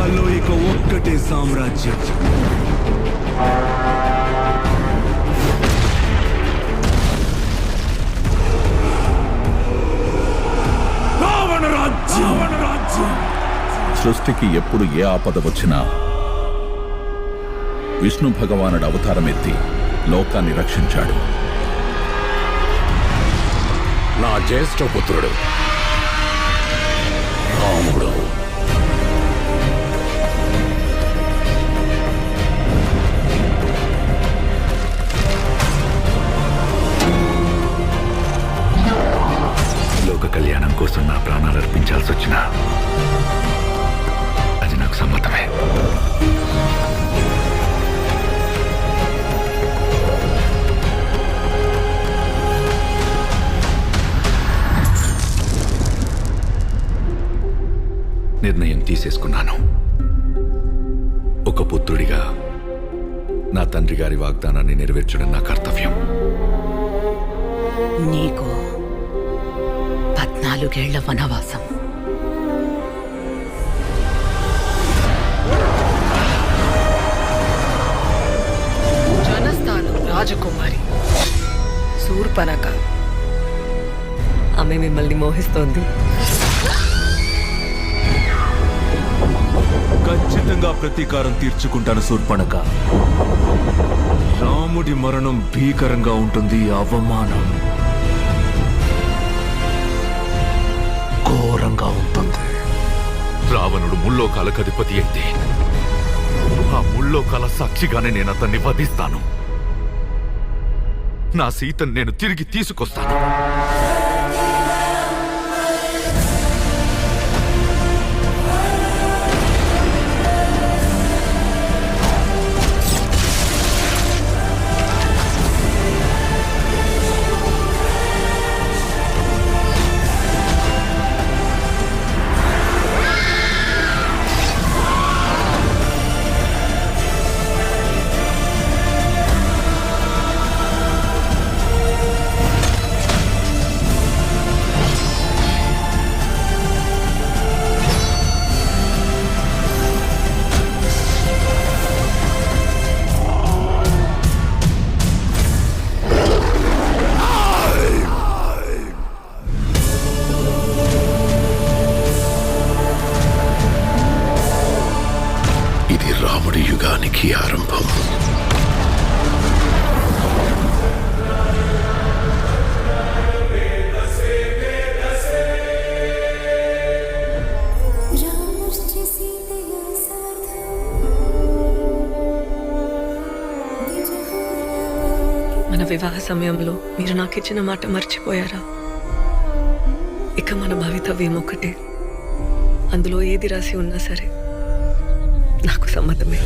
లోకాల్లో ఇక ఒక్కటే సామ్రాజ్యం. సృష్టికి ఎప్పుడు ఏ ఆపద వచ్చినా విష్ణు భగవానుడు అవతారమెత్తి లోకాన్ని రక్షించాడు. నా జ్యేష్ఠ పుత్రుడు రాముడు. లోక కళ్యాణం కోసం నా ప్రాణాలు అర్పించాల్సి వచ్చినా అది నాకు సమ్మతమే. నిర్ణయం తీసేసుకున్నాను. ఒక పుత్రుడిగా నా తండ్రి గారి వాగ్దానాన్ని నెరవేర్చడం నా కర్తవ్యం. నీకు 14 ఏళ్ల వనవాసం. జనస్థానం రాజకుమారి శూర్పణఖ. ఆమె మిమ్మల్ని మోహిస్తోంది. ఖచ్చితంగా ప్రతీకారం తీర్చుకుంటాను శూర్పణఖ. రాముడి మరణం భీకరంగా ఉంటుంది. అవమానం ఘోరంగా ఉంటుంది. రావణుడు ముల్లోకాలకు అధిపతి అయితే ఆ ముల్లోకాల సాక్షిగానే నేను అతన్ని వధిస్తాను. నా సీతను నేను తిరిగి తీసుకొస్తాను. రాముడి యుగానికి ఆరంభం. మన వివాహ సమయంలో మీరు నాకు ఇచ్చిన మాట మర్చిపోయారా? ఇక మన భవితవ్యం ఒకటే. అందులో ఏది రాసి ఉన్నా సరే నాకు సమ్మతమే.